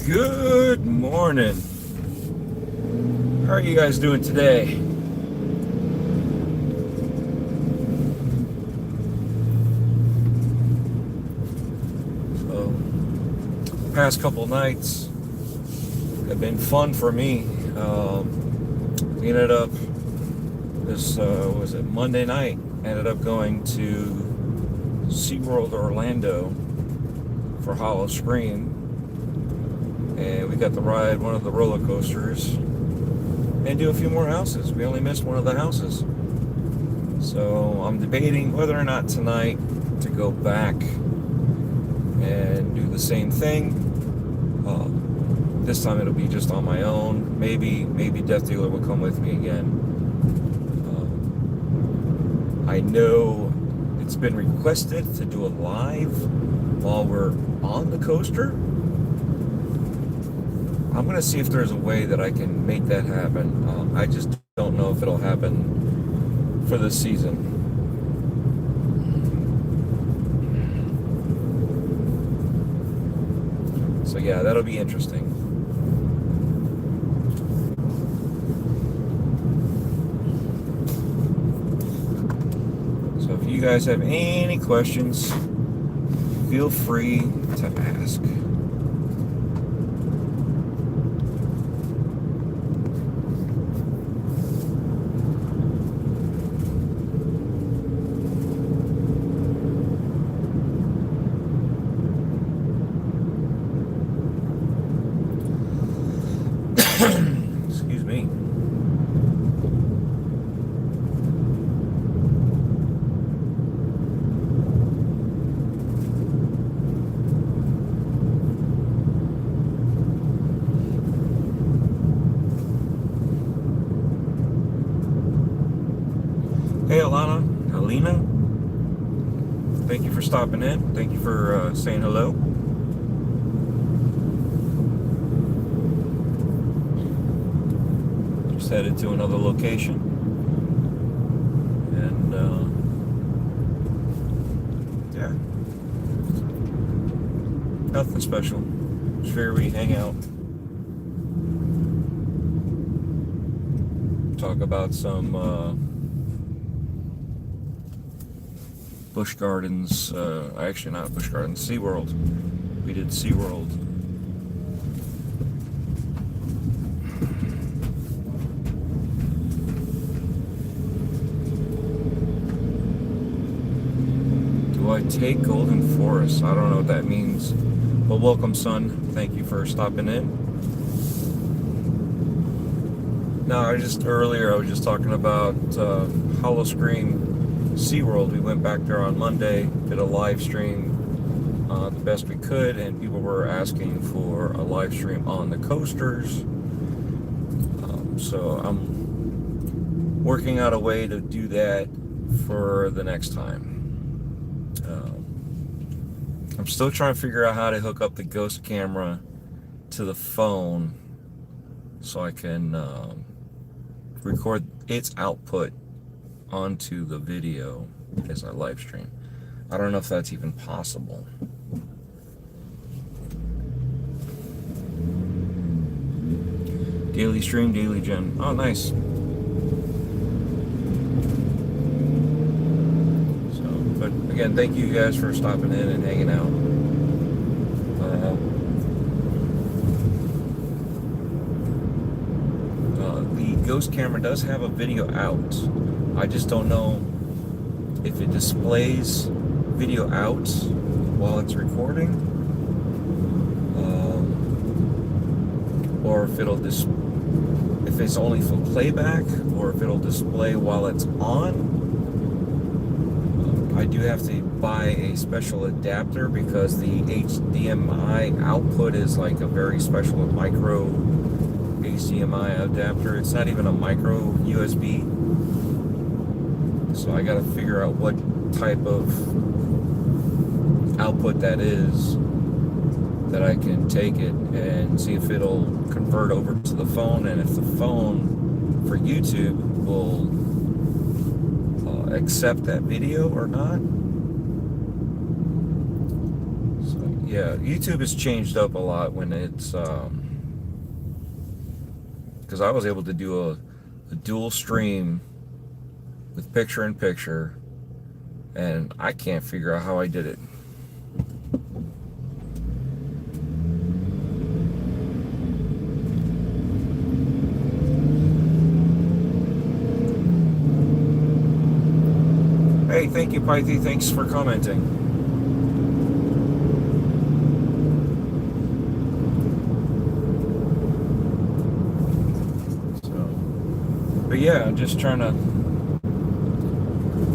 Good morning. How are you guys doing today? So, past couple nights have been fun for me. We ended up was it Monday night? Ended up going to SeaWorld Orlando for Hollow Scream. And we got to ride one of the roller coasters and do a few more houses. We only missed one of the houses. So I'm debating whether or not tonight to go back and do the same thing. This time it'll be just on my own. Maybe Death Dealer will come with me again. I know it's been requested to do a live while we're on the coaster. I'm going to see if there's a way that I can make that happen. I just don't know if it'll happen for this season. So yeah, that'll be interesting. So if you guys have any questions, feel free to ask. Excuse me. Hey, Alina, thank you for stopping in. Thank you for saying hello. Headed to another location, and yeah, nothing special. Just figure we hang out, talk about some Busch Gardens. Actually, not Busch Gardens. SeaWorld. We did SeaWorld. I take Golden Forest. I don't know what that means, but welcome, son. Thank you for stopping in. No, I was just talking about Hollow Scream SeaWorld. We went back there on Monday, did a live stream the best we could, and people were asking for a live stream on the coasters. So I'm working out a way to do that for the next time. I'm still trying to figure out how to hook up the ghost camera to the phone so I can record its output onto the video as I live stream. I don't know if that's even possible. Daily stream, daily gem. Oh, nice. But again, thank you guys for stopping in and hanging out. The ghost camera does have a video out. I just don't know if it displays video out while it's recording, or if it's only for playback, or if it'll display while it's on. I do have to buy a special adapter because the HDMI output is like a very special micro HDMI adapter. It's not even a micro USB. So I got to figure out what type of output that is, that I can take it and see if it'll convert over to the phone, and if the phone for YouTube will accept that video or not. So yeah, YouTube has changed up a lot when it's because I was able to do a dual stream with picture in picture, and I can't figure out how I did it. Hey, thank you, Pythie. Thanks for commenting. But yeah, I'm just trying to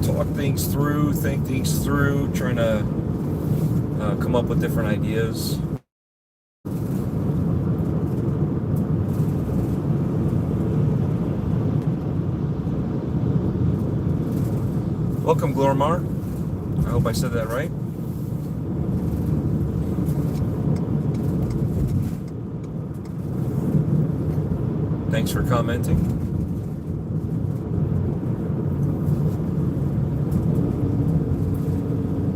talk things through, think things through, trying to come up with different ideas. Welcome, Glormar. I hope I said that right. Thanks for commenting.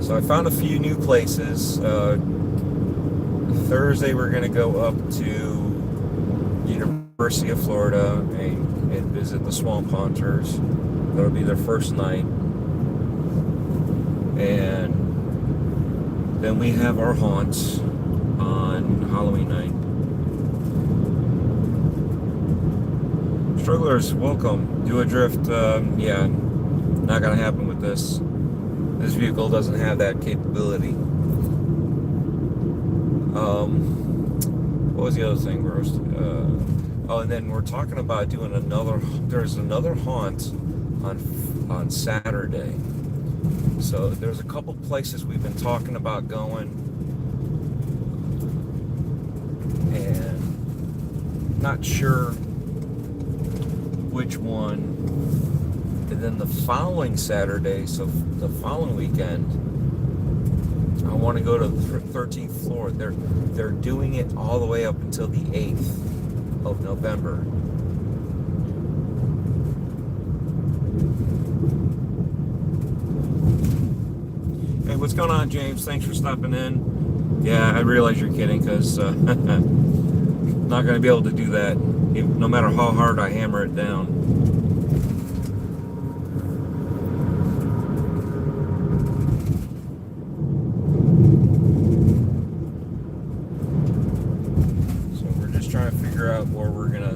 So I found a few new places. Thursday we're going to go up to University of Florida and visit the Swamp Hunters. That'll be their first night. And then we have our haunts on Halloween night. Strugglers, welcome. Do a drift. Yeah, not gonna happen with this. This vehicle doesn't have that capability. What was the other thing? Oh, and then we're talking about doing another. There's another haunt on Saturday. So there's a couple places we've been talking about going, and not sure which one. And then the following Saturday, so the following weekend, I want to go to the 13th floor. They're doing it all the way up until the 8th of November. Hey, what's going on, James? Thanks for stopping in. Yeah, I realize you're kidding, because not going to be able to do that, no matter how hard I hammer it down. So we're just trying to figure out where we're going to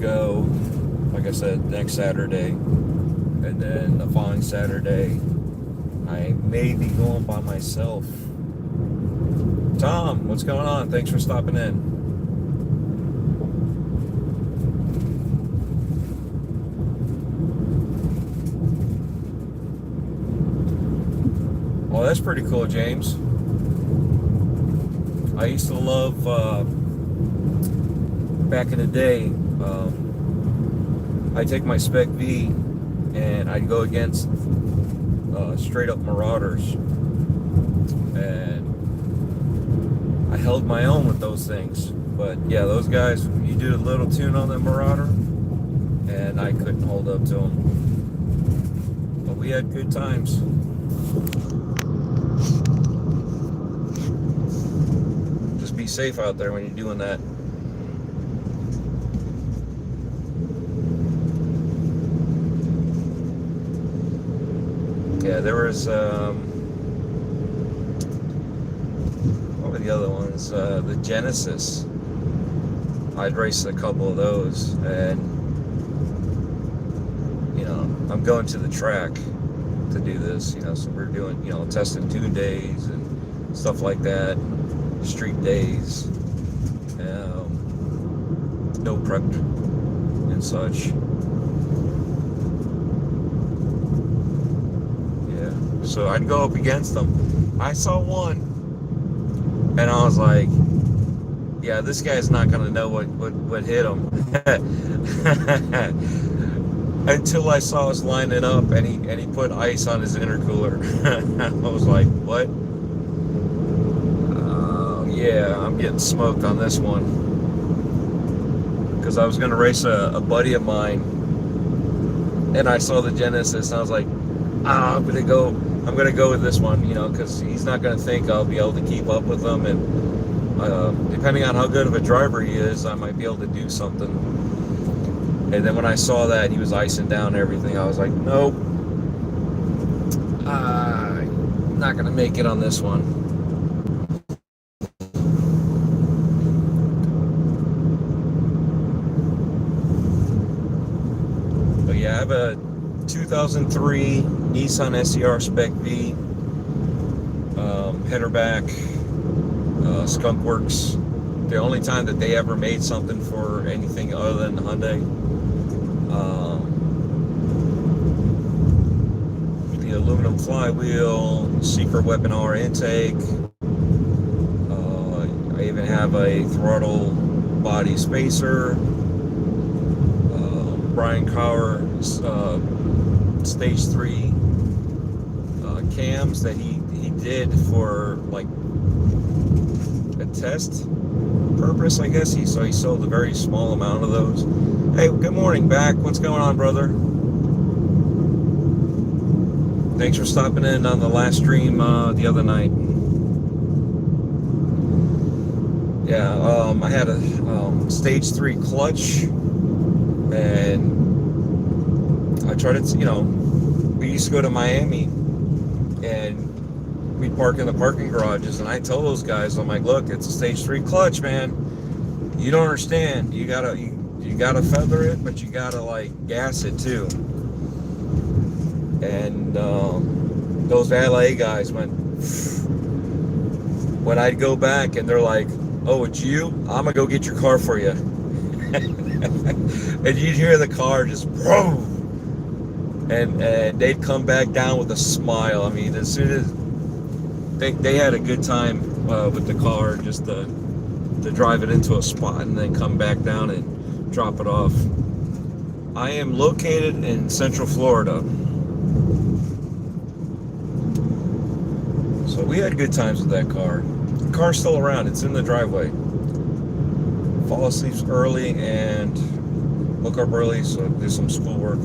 go, like I said, next Saturday, and then the following Saturday I may be going by myself. Tom, what's going on? Thanks for stopping in. Well, that's pretty cool, James. I used to love, back in the day, I'd take my Spec V and I'd go against straight up Marauders, and I held my own with those things. But yeah, those guys, you do a little tune on the Marauder and I couldn't hold up to them, but we had good times. Just be safe out there when you're doing that. Yeah, there was, what were the other ones? The Genesis. I'd raced a couple of those, and, you know, I'm going to the track to do this, you know, so we're doing, you know, testing tune days and stuff like that, street days, no prep and such. So I'd go up against them. I saw one, and I was like, yeah, this guy's not gonna know what hit him. Until I saw us lining up, and he put ice on his intercooler. I was like, what? Yeah, I'm getting smoked on this one. Because I was gonna race a buddy of mine, and I saw the Genesis, and I was like, I'm I'm gonna go with this one, you know, because he's not gonna think I'll be able to keep up with him, and depending on how good of a driver he is, I might be able to do something. And then when I saw that he was icing down everything, I was like, nope, I'm not gonna make it on this one. But yeah, I have a 2003 Nissan SER Spec V, header back, Skunk Works. The only time that they ever made something for anything other than Hyundai. The aluminum flywheel, secret weapon R intake. I even have a throttle body spacer. Brian Cower stage 3 cams that he did for like a test purpose, I guess. He sold a very small amount of those. Hey, good morning, back. What's going on, brother? Thanks for stopping in on the last stream the other night. Yeah, I had a stage 3 clutch, and I tried to, you know, we used to go to Miami, and we'd park in the parking garages, and I told those guys, I'm like, look, it's a stage 3 clutch, man. You don't understand. You gotta feather it, but you gotta like gas it too. And those LA guys went, when I'd go back and they're like, oh, it's you? I'm gonna go get your car for you. And you'd hear the car just boom, and they'd come back down with a smile. I mean, as soon as they had a good time with the car, just to drive it into a spot and then come back down and drop it off. I am located in Central Florida, so we had good times with that car. The car's still around. It's in the driveway. Fall asleep early and woke up early, so do some schoolwork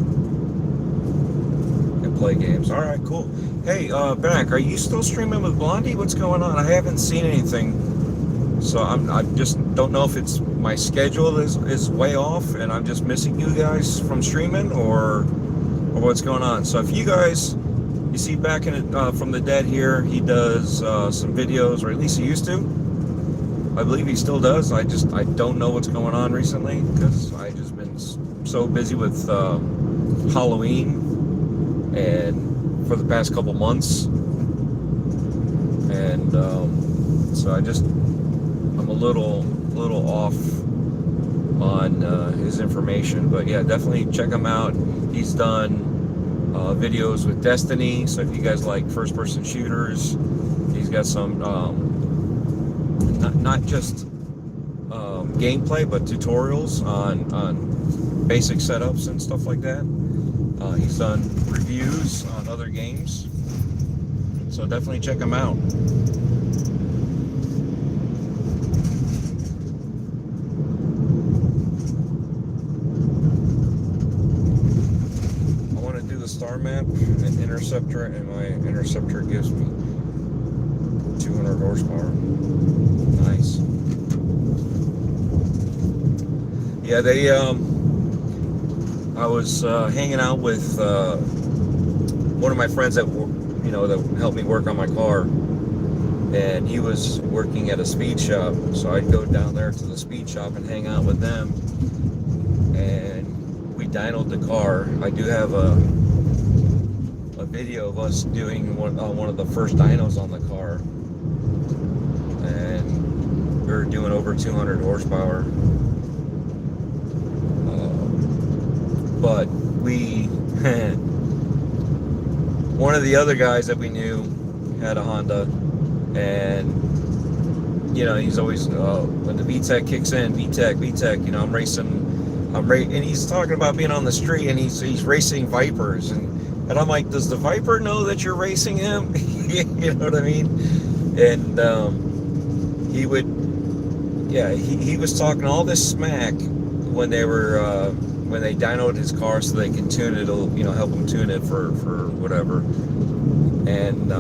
and play games. All right, cool. Hey, back, are you still streaming with Blondie? What's going on? I haven't seen anything, so I just don't know if it's my schedule is way off and I'm just missing you guys from streaming, or what's going on. So if you guys, you see back in it from the dead here, he does some videos, or at least he used to. I believe he still does. I don't know what's going on recently because I just been so busy with Halloween and for the past couple months, and so I'm a little off on his information. But yeah, definitely check him out. He's done videos with Destiny, so if you guys like first-person shooters, he's got some not just gameplay, but tutorials on basic setups and stuff like that. He's done reviews on other games, so definitely check him out. I want to do the star map and interceptor, and my interceptor gives me 200 horsepower. Nice. Yeah, they I was hanging out with one of my friends that that helped me work on my car, and he was working at a speed shop, so I'd go down there to the speed shop and hang out with them, and we dynoed the car. I do have a video of us doing one of the first dynos on the car, and we were doing over 200 horsepower. But we, one of the other guys that we knew had a Honda, and he's always when the VTEC kicks in, VTEC, I'm racing, and he's talking about being on the street, and he's racing Vipers, and I'm like, does the Viper know that you're racing him? You know what I mean? And he would, yeah, he was talking all this smack when when they dynoed his car so they can tune it, it'll, you know, help them tune it for whatever. And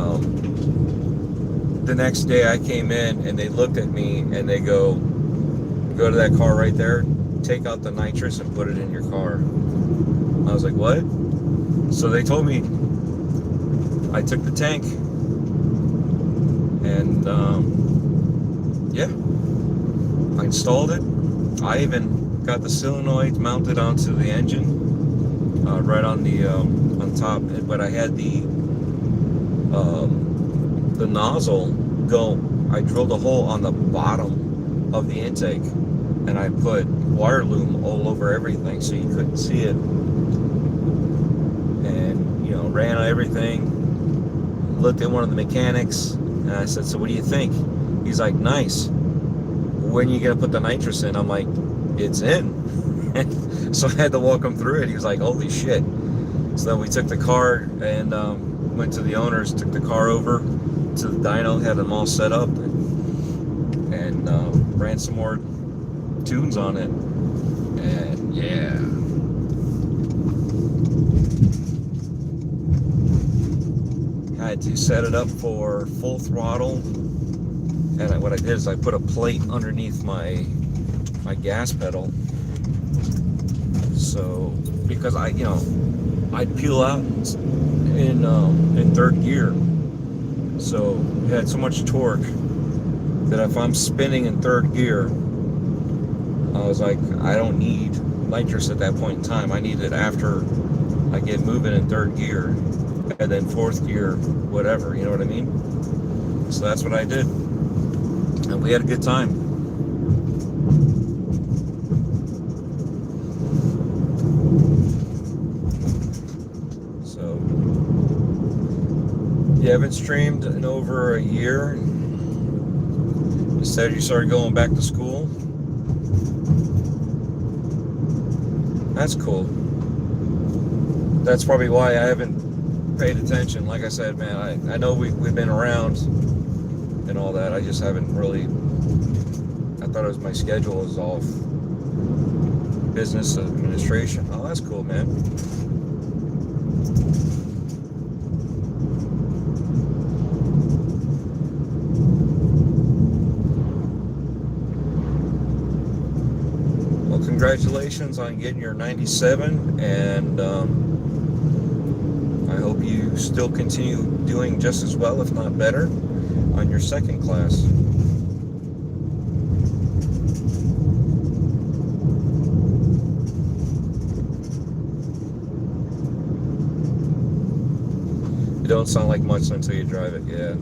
the next day I came in and they looked at me and they go to that car right there, take out the nitrous and put it in your car. I was like, what? So they told me, I took the tank and yeah, I installed it. I even got the solenoid mounted onto the engine, right on the on top. But I had the nozzle go. I drilled a hole on the bottom of the intake, and I put wire loom all over everything so you couldn't see it. And, you know, ran everything. Looked at one of the mechanics, and I said, "So what do you think?" He's like, "Nice. When are you gonna put the nitrous in?" I'm like, "It's in." So I had to walk him through it. He was like, "Holy shit." So then we took the car and went to the owners, took the car over to the dyno, had them all set up, and ran some more tunes on it. And yeah. I had to set it up for full throttle. And what I did is I put a plate underneath my gas pedal. So, because I'd peel out in third gear. So it had so much torque that if I'm spinning in third gear, I was like, I don't need nitrous at that point in time. I need it after I get moving in third gear, and then fourth gear, whatever, you know what I mean? So that's what I did. And we had a good time. So, you haven't streamed in over a year. You said you started going back to school. That's cool. That's probably why I haven't paid attention. Like I said, man, I know we've been around and all that. I just haven't really. I thought it was my schedule was off. Business administration. Oh, that's cool, man. Well, congratulations on getting your 97, and I hope you still continue doing just as well, if not better, on your second class. It don't sound like much until you drive it, yeah.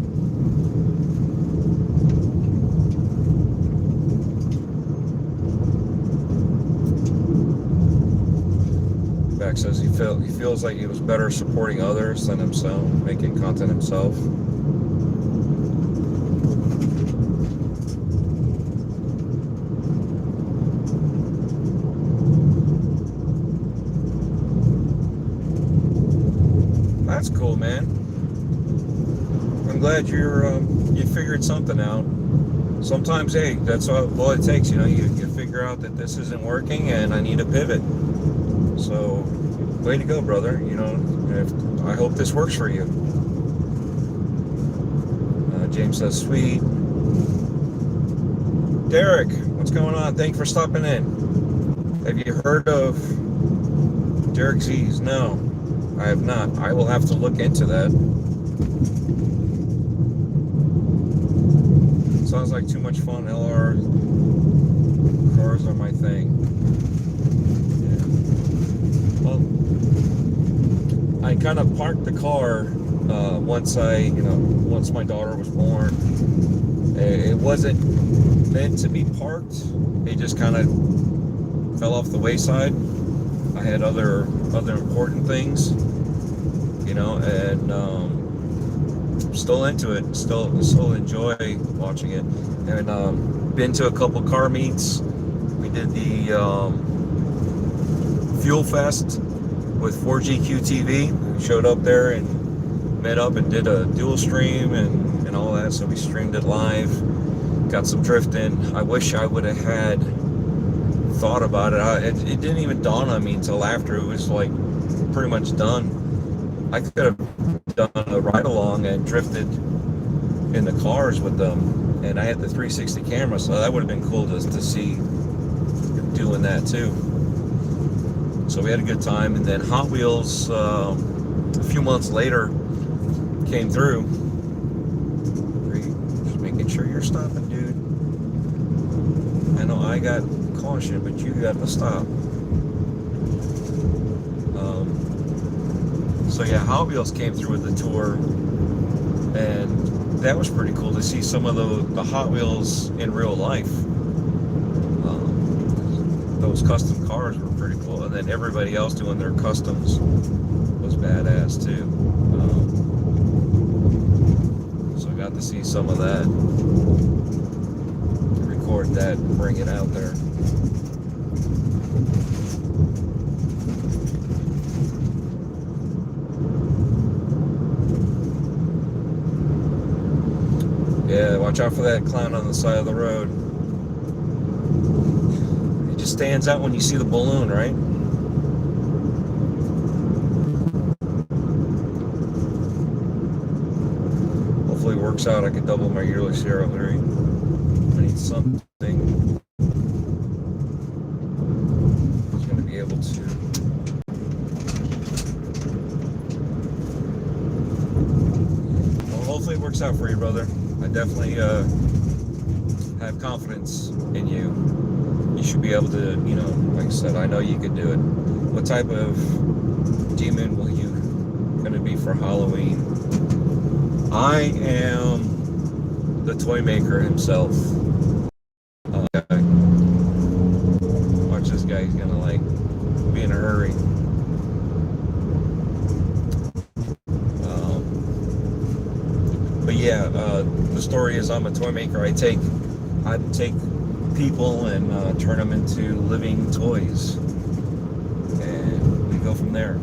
Back says he feels like he was better supporting others than himself, making content himself. That's cool, man. I'm glad you figured something out. Sometimes, hey, that's all it takes. You know, you figure out that this isn't working and I need a pivot. So, way to go, brother. You know, I hope this works for you. James says, sweet. Derek, what's going on? Thank you for stopping in. Have you heard of Derek Z's? No, I have not. I will have to look into that. Sounds like too much fun. LR cars are my thing. Yeah. Well, I kind of parked the car once my daughter was born. It wasn't meant to be parked. It just kind of fell off the wayside. I had other important things, you know, and still into it. Still enjoy watching it. And been to a couple car meets. We did the Fuel Fest with 4GQ TV. We showed up there and met up and did a dual stream and all that. So we streamed it live. Got some drifting. I wish I would have had thought about it. It didn't even dawn on me until after it was like pretty much done. I could have done a ride along and drifted in the cars with them, and I had the 360 camera, so that would have been cool to see doing that too. So we had a good time, and then Hot Wheels a few months later came through. Just making sure you're stopping, dude. I know I got caution, but you got to stop. So yeah, Hot Wheels came through with the tour, and that was pretty cool to see some of the Hot Wheels in real life. Those custom cars were pretty cool, and then everybody else doing their customs was badass too. So I got to see some of that, record that, and bring it out there. Yeah, watch out for that clown on the side of the road. It just stands out when you see the balloon, right? Hopefully it works out. I could double my yearly Sierra 3. I need something. It's going to be able to. Well, hopefully it works out for you, brother. I definitely have confidence in you. You should be able to, you know, like I said, I know you could do it. What type of demon will you going to be for Halloween? I am the toy maker himself. Watch this guy, he's going to like be in a hurry. But yeah, the story is I'm a toy maker. I take people and turn them into living toys, and we go from there.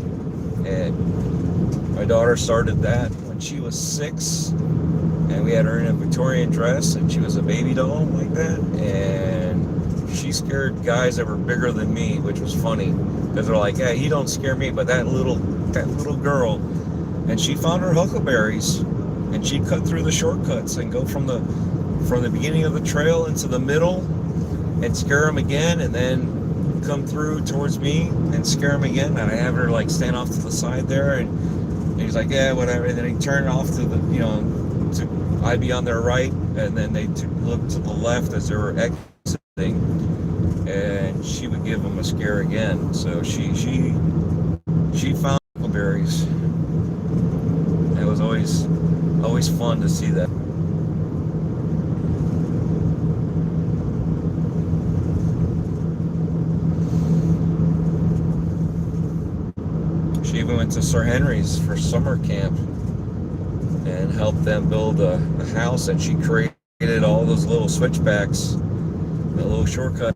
And my daughter started that when she was 6, and we had her in a Victorian dress, and she was a baby doll like that, and she scared guys that were bigger than me, which was funny because they're like, "Yeah, he don't scare me," but that little girl, and she found her huckleberries. And she'd cut through the shortcuts and go from the beginning of the trail into the middle and scare them again, and then come through towards me and scare them again. And I have her like stand off to the side there, and he's like, "Yeah, whatever." And then he'd turn off to the, you know, I'd be on their right, and then they look to the left as they were exiting, and she would give them a scare again. So she found huckleberries. It was always fun to see that. She even went to Sir Henry's for summer camp and helped them build a house, and she created all those little switchbacks, a little shortcut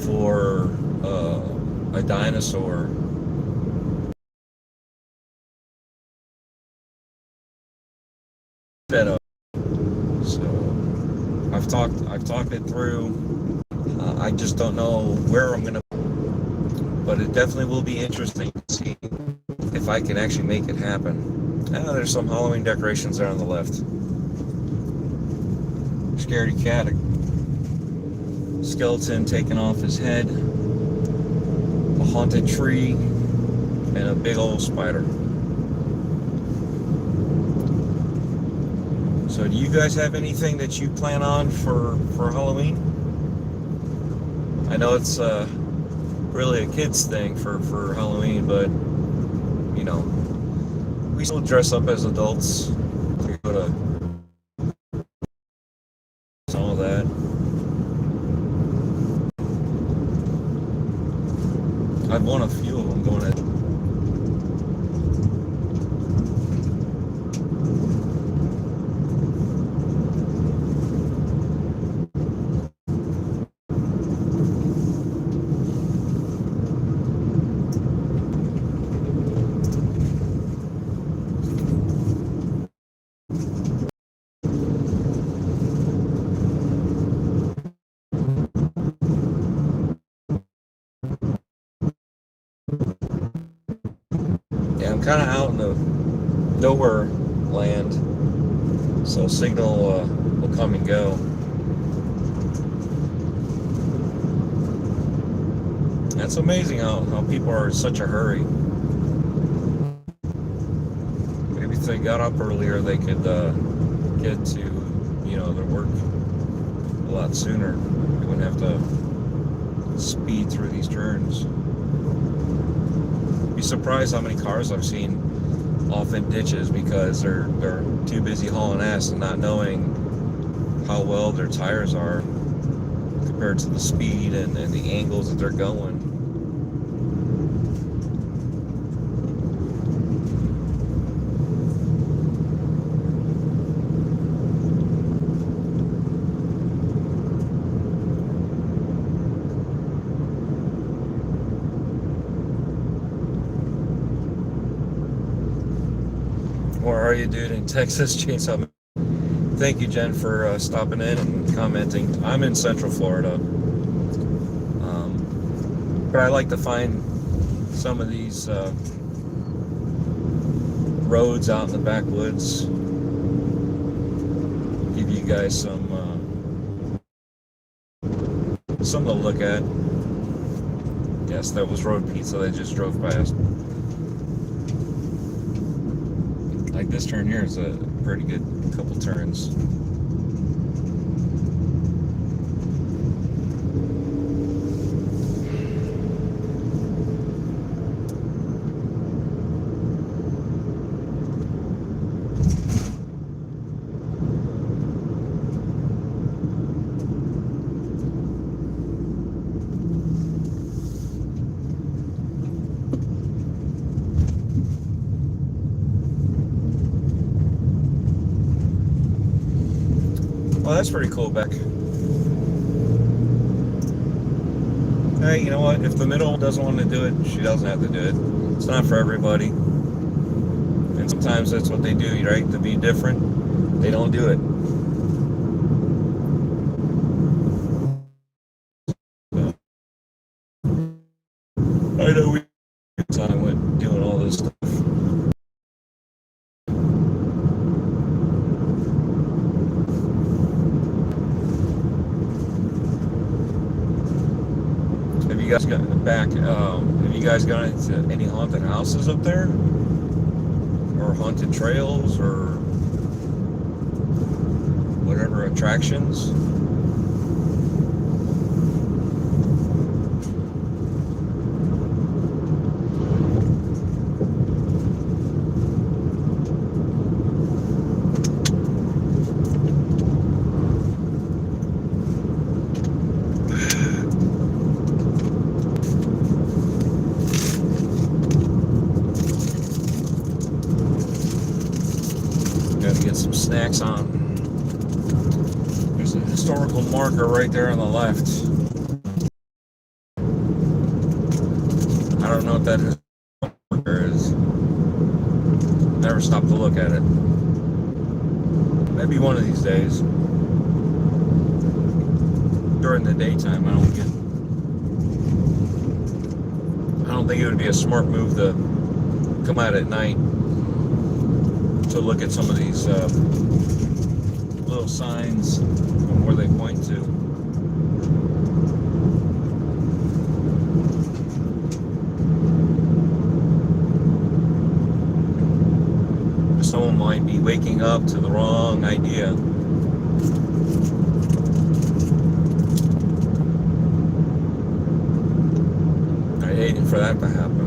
for a dinosaur. So I've talked it through. I just don't know where I'm gonna, but it definitely will be interesting to see if I can actually make it happen. There's some Halloween decorations there on the left. Scaredy cat, a skeleton taking off his head, a haunted tree, and a big old spider. So do you guys have anything that you plan on for Halloween? I know it's really a kid's thing for Halloween, but you know, we still dress up as adults. We go to some of that. I've won a few of them going to. Yeah, I'm kind of out in the nowhere land, so signal will come and go. That's amazing how people are in such a hurry. Maybe if they got up earlier, they could get to, their work a lot sooner. They wouldn't have to speed through these turns. Be surprised how many cars I've seen off in ditches because they're too busy hauling ass and not knowing how well their tires are compared to the speed and the angles that they're going. Where are you, dude? In Texas, Chainsaw. Thank you, Jen, for stopping in and commenting. I'm in Central Florida, but I like to find some of these roads out in the backwoods. Give you guys something to look at. Yes, that was Road Pizza. They just drove past. Like this turn here is a pretty good couple turns. Well, that's pretty cool, Beck. Hey, you know what? If the middle doesn't want to do it, she doesn't have to do it. It's not for everybody. And sometimes that's what they do, right? To be different, they don't do it. I know we time with doing all this stuff. Have you guys gotten back? Have you guys gone into any haunted houses up there, or haunted trails, or whatever attractions? Some snacks on. There's a historical marker right there on the left. I don't know what that marker is. Never stopped to look at it. Maybe one of these days. During the daytime, I don't think it would be a smart move to come out at night to look at some of these little signs and where they point to. Someone might be waking up to the wrong idea. I hate for that to happen.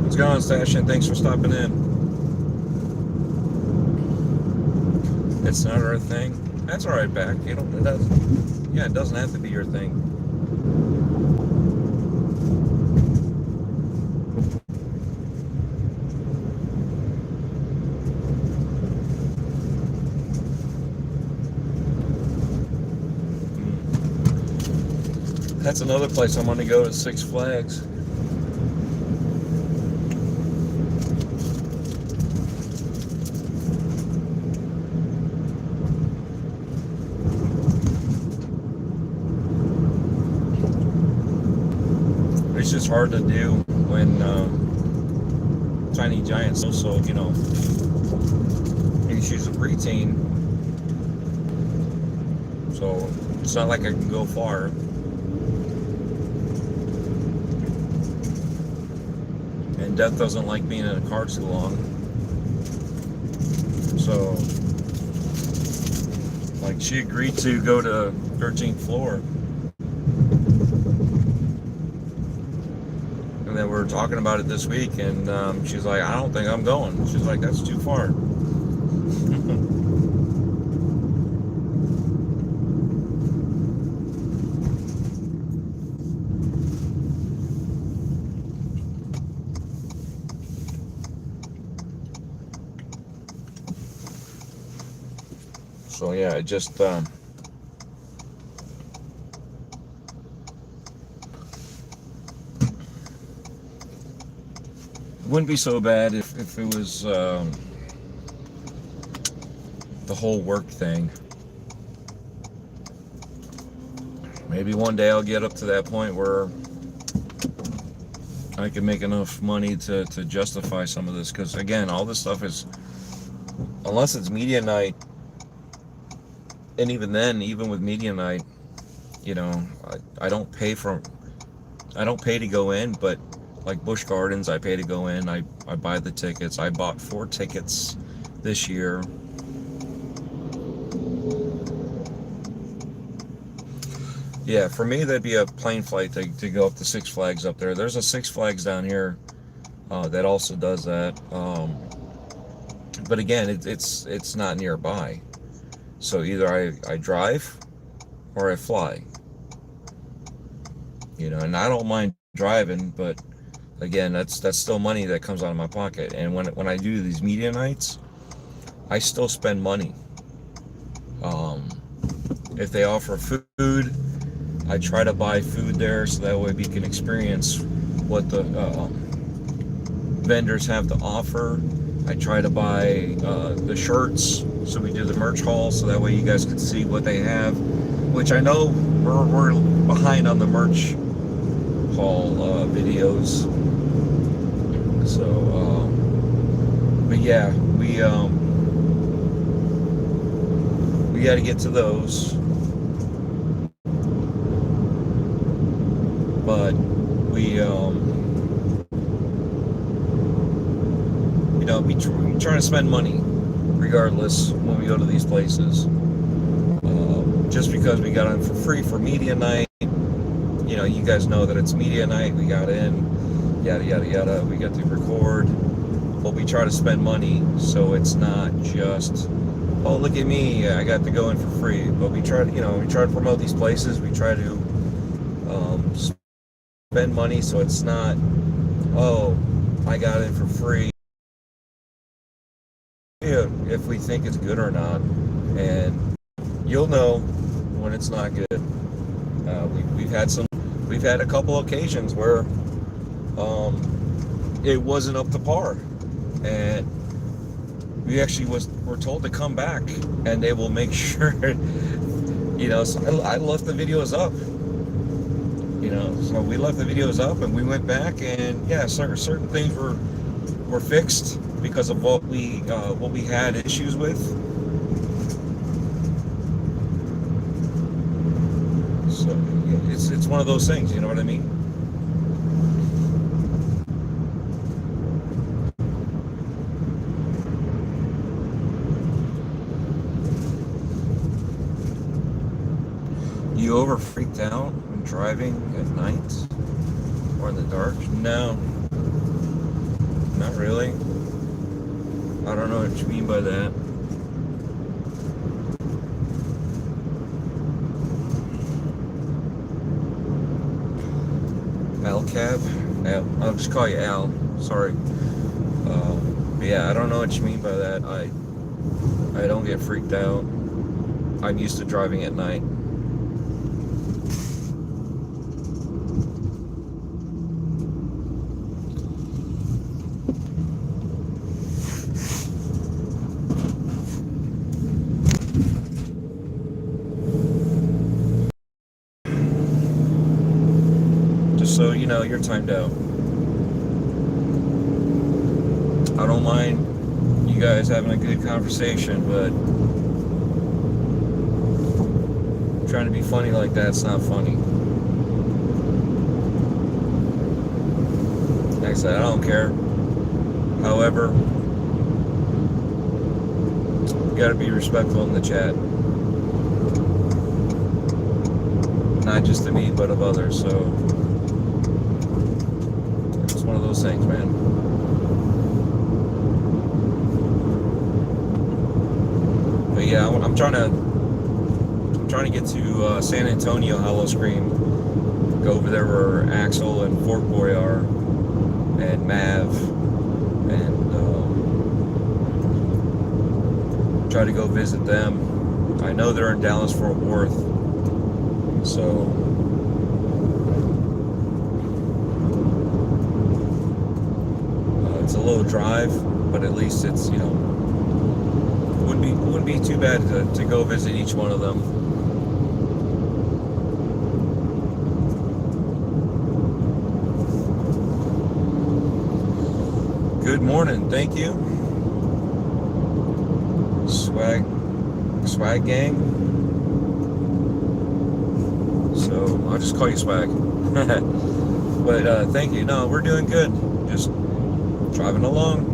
What's going on, Station? Thanks for stopping in. It's not our thing. That's all right, back. It doesn't have to be your thing. That's another place I'm gonna go, to Six Flags. It's just hard to do when Tiny Giant's also, you know, she's a preteen, so it's not like I can go far. And Death doesn't like being in a car too long, so like she agreed to go to 13th floor. And then we were talking about it this week, and she's like, I don't think I'm going. She's like, that's too far. So yeah, it just wouldn't be so bad if it was the whole work thing. Maybe one day I'll get up to that point where I can make enough money to justify some of this, because again, all this stuff is, unless it's media night, and even then, even with media night, you know, I don't pay to go in, but like Busch Gardens, I pay to go in. I buy the tickets. I bought 4 tickets this year. Yeah, for me, that'd be a plane flight to go up to Six Flags up there. There's a Six Flags down here that also does that. But again, it's not nearby. So either I drive or I fly. You know, and I don't mind driving, but again, that's still money that comes out of my pocket. And when I do these media nights, I still spend money. If they offer food, I try to buy food there, so that way we can experience what the vendors have to offer. I try to buy the shirts, so we do the merch haul, so that way you guys can see what they have, which I know we're behind on the merch haul videos. So but yeah, we got to get to those. But we you know, we try to spend money regardless when we go to these places. Just because we got in for free for media night, you know, you guys know that it's media night, we got in, yada yada yada, we got to record, but we try to spend money, so it's not just, oh look at me, I got to go in for free. But we try to, you know, we try to promote these places, we try to spend money, so it's not, oh, I got in for free. Yeah, if we think it's good or not, and you'll know when it's not good. We've had a couple occasions where it wasn't up to par, and we actually were told to come back, and they will make sure. You know, so I left the videos up. You know, so we left the videos up, and we went back, and yeah, certain things were fixed because of what we had issues with. So it's one of those things, you know what I mean? You ever freaked out when driving at night or in the dark? No, not really. I don't know what you mean by that. Al Cab? Al, I'll just call you Al. Sorry. But yeah, I don't know what you mean by that. I don't get freaked out. I'm used to driving at night. so you know you're timed out. I don't mind you guys having a good conversation, but trying to be funny like that's not funny. Like I said, I don't care. However, you gotta be respectful in the chat. Not just to me, but of others, so it's one of those things, man. But yeah, I'm trying to get to San Antonio Hollow Scream. Go over there where Axel and Fort Boy are, and Mav, and try to go visit them. I know they're in Dallas Fort Worth, so it's a little drive, but at least it's, you know, wouldn't be too bad to go visit each one of them. Good morning, thank you. Swag gang. So I'll just call you Swag. But thank you. No, we're doing good. Just driving along.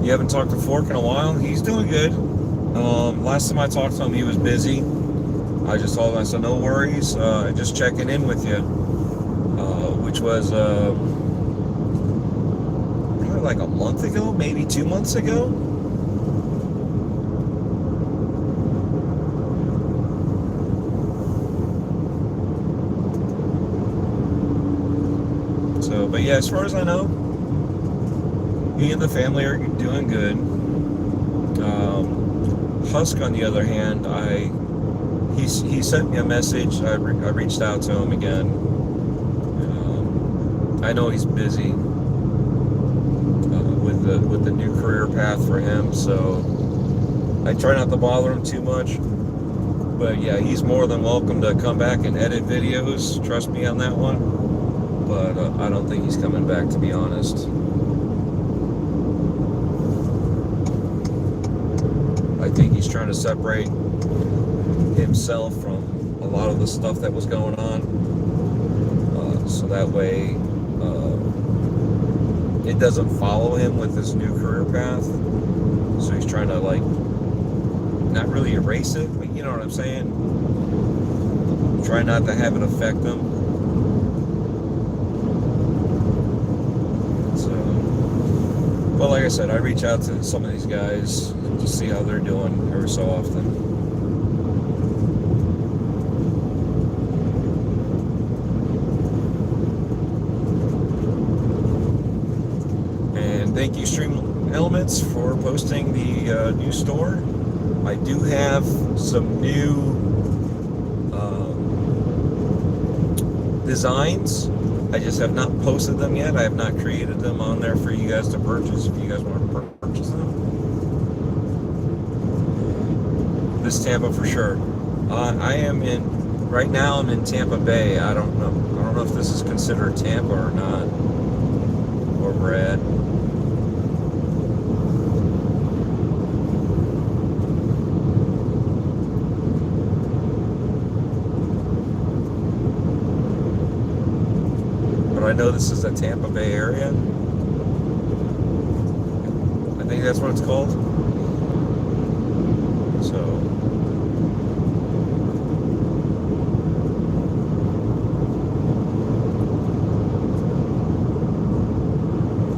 You haven't talked to Fork in a while? He's doing good. Last time I talked to him, he was busy. I just told him, I said, no worries, just checking in with you. Which was probably like a month ago, maybe 2 months ago. So, but yeah, as far as I know, me and the family are doing good. Husk, on the other hand, he sent me a message. I reached out to him again. I know he's busy with the new career path for him, so I try not to bother him too much. But yeah, he's more than welcome to come back and edit videos. Trust me on that one. But I don't think he's coming back, to be honest. I think he's trying to separate himself from a lot of the stuff that was going on, so that way it doesn't follow him with his new career path. So he's trying to, like, not really erase it, but you know what I'm saying? Try not to have it affect him. So, but like I said, I reach out to some of these guys to see how they're doing every so often. Thank you, Stream Elements, for posting the new store. I do have some new designs. I just have not posted them yet. I have not created them on there for you guys to purchase if you guys want to purchase them. This Tampa for sure. Right now I'm in Tampa Bay. I don't know if this is considered Tampa or not, where we're at. I know this is the Tampa Bay area. I think that's what it's called. So,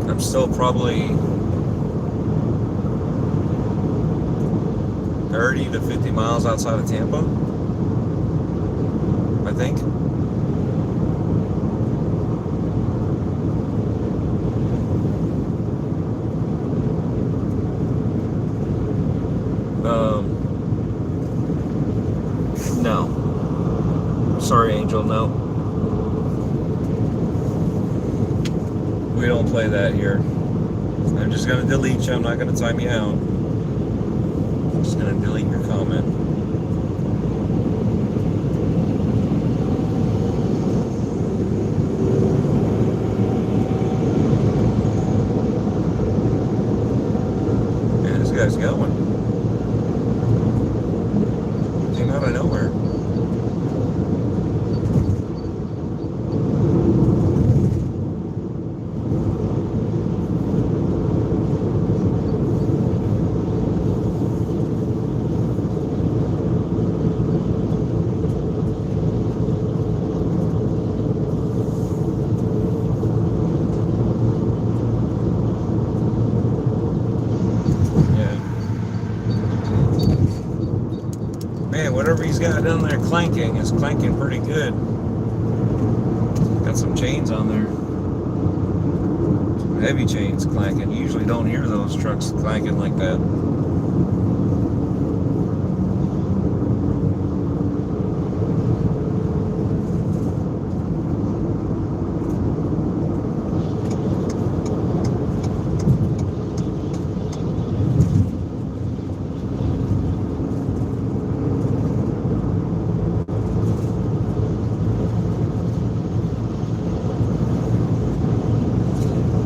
I'm still probably 30 to 50 miles outside of Tampa, I think. No. Sorry, Angel, no. We don't play that here. I'm just going to delete you. I'm not going to time you out. I'm just going to delete your comment. Man, whatever he's got down there clanking is clanking pretty good. Got some chains on there. Some heavy chains clanking. You usually don't hear those trucks clanking like that.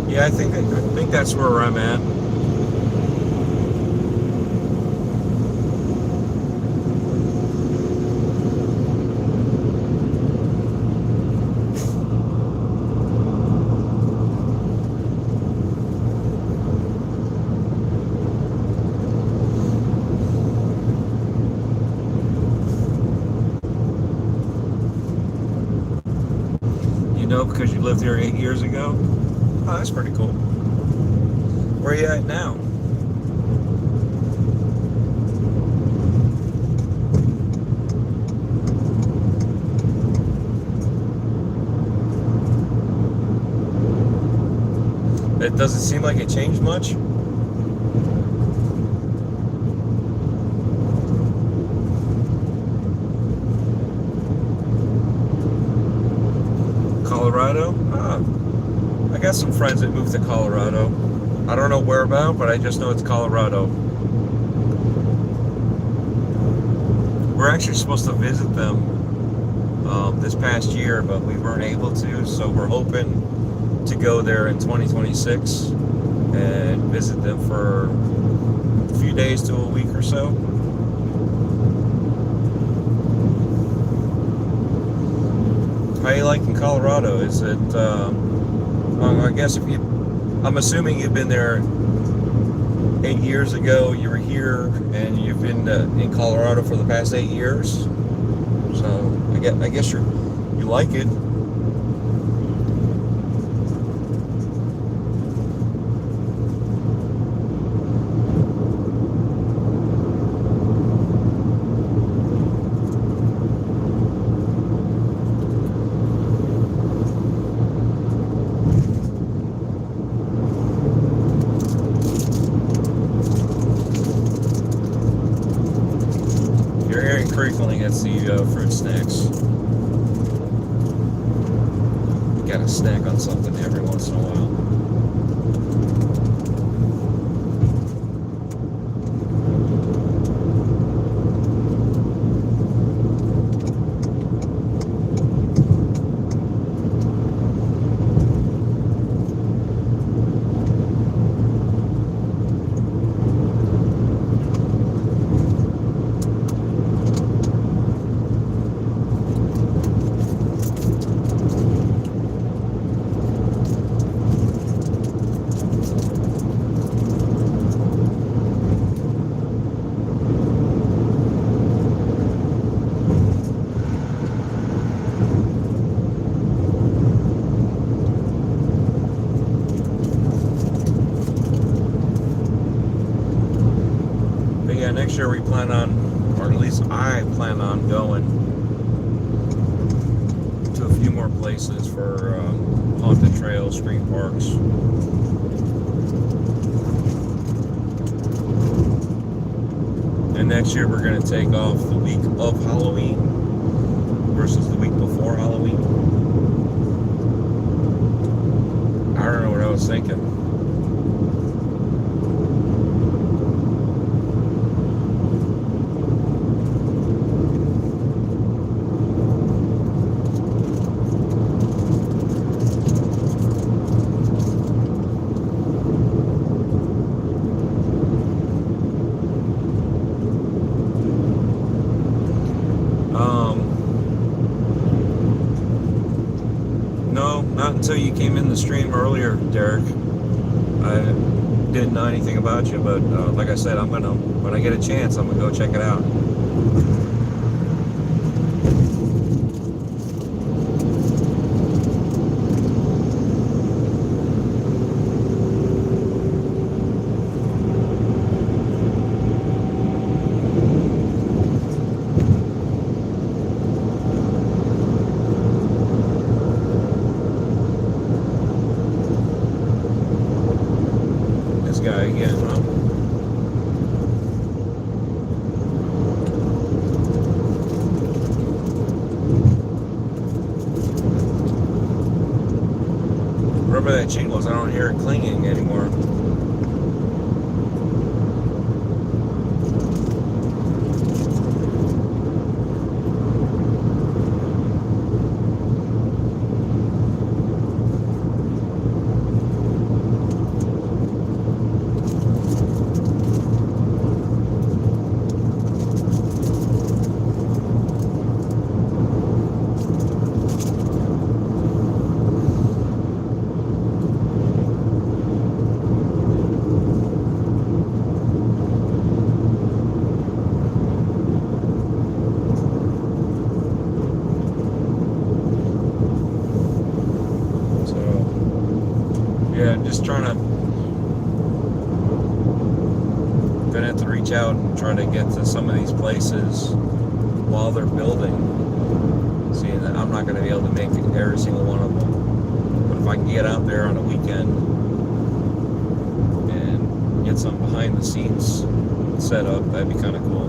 Yeah, I think that's where I'm at. You know, because you lived here 8 years ago. Oh, that's pretty cool. Where are you at now? It doesn't seem like it changed much. Colorado? I got some friends that moved to Colorado. I don't know where about, but I just know it's Colorado. We're actually supposed to visit them this past year, but we weren't able to, so we're hoping to go there in 2026 and visit them for a few days to a week or so. How you liking Colorado? Is it, I guess I'm assuming you've been there 8 years ago, you were here, and you've been in Colorado for the past 8 years. So I guess you like it. Frequently gets the fruit snacks. You gotta snack on something every once in a while. Next year we plan on, or at least I plan on going to a few more places for haunted trails, screen parks. And next year we're going to take off the week of Halloween versus the week before Halloween. I don't know what I was thinking. No, not until you came in the stream earlier, Derek. I didn't know anything about you, but like I said, when I get a chance, I'm gonna go check it out. that chain was. I don't hear it clinging anymore. Just trying to gonna have to reach out and try to get to some of these places while they're building, seeing that I'm not going to be able to make every single one of them, but if I can get out there on a weekend and get some behind the scenes set up, that'd be kind of cool.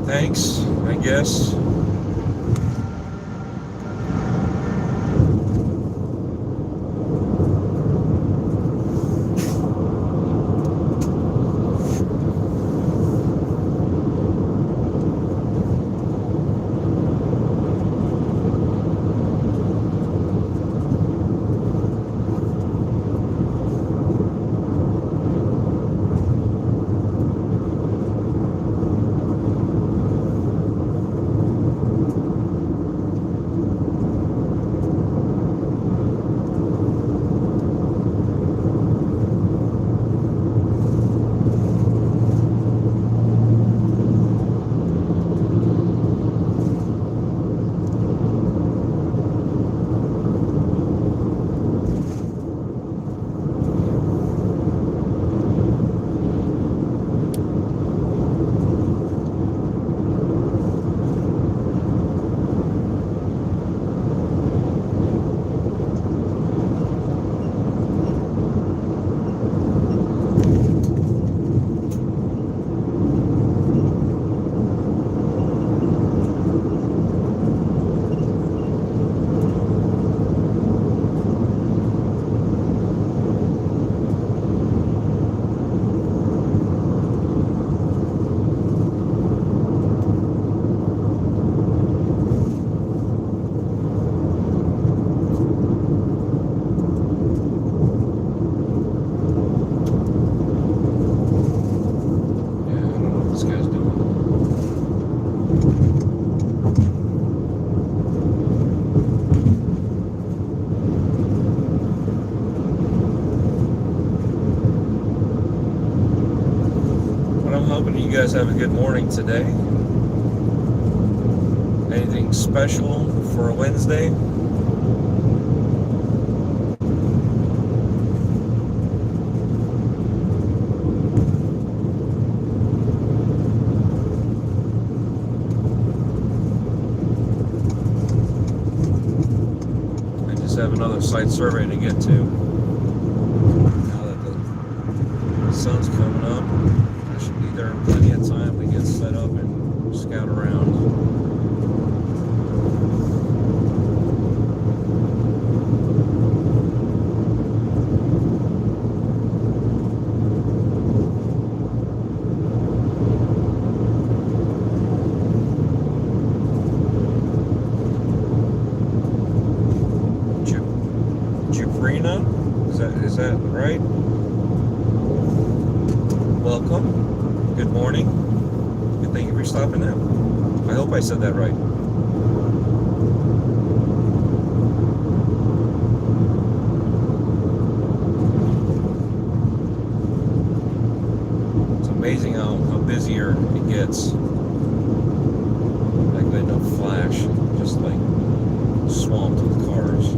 Thanks, I guess. You guys have a good morning today. Anything special for a Wednesday? I just have another site survey to get to. Now that the sun's coming up, I should be there in plenty of time to get set up and scout around. Is that right? Welcome. Good morning. And thank you for stopping in. I hope I said that right. Amazing how busier it gets. Like in a flash, just like swamped with cars.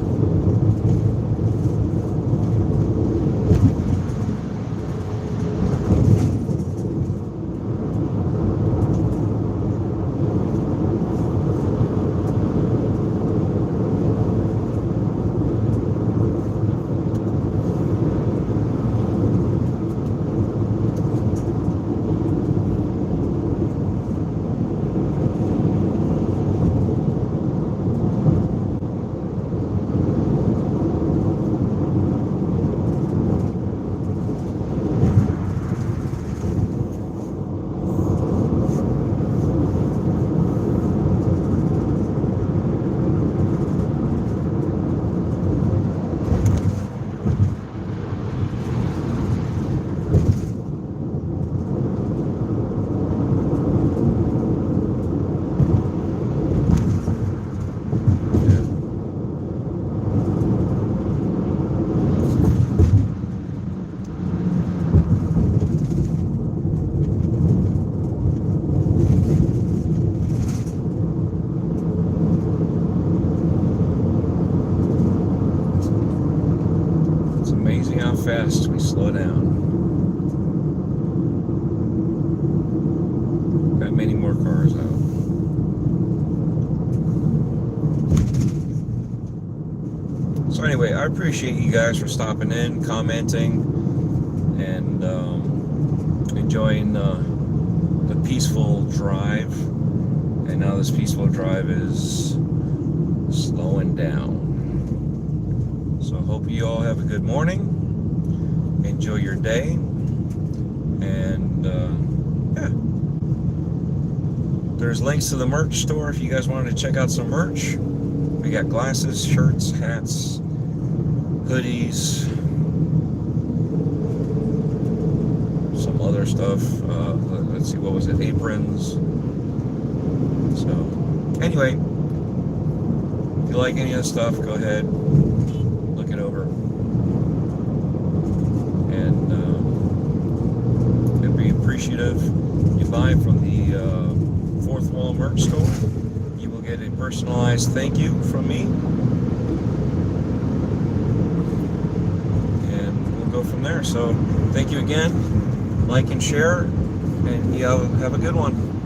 How fast we slow down. Got many more cars out. So anyway, I appreciate you guys for stopping in, commenting, and enjoying the peaceful drive. And now this peaceful drive is slowing down. So I hope you all have a good morning. Enjoy your day, and yeah, there's links to the merch store if you guys wanted to check out some merch. We got glasses, shirts, hats, hoodies, some other stuff. Let's see, what was it? Aprons. So anyway, if you like any of this stuff, go ahead, look it over. And be appreciative. You buy from the Fourth Wall merch store, you will get a personalized thank you from me, and we'll go from there. So thank you again. Like and share, and you have a good one.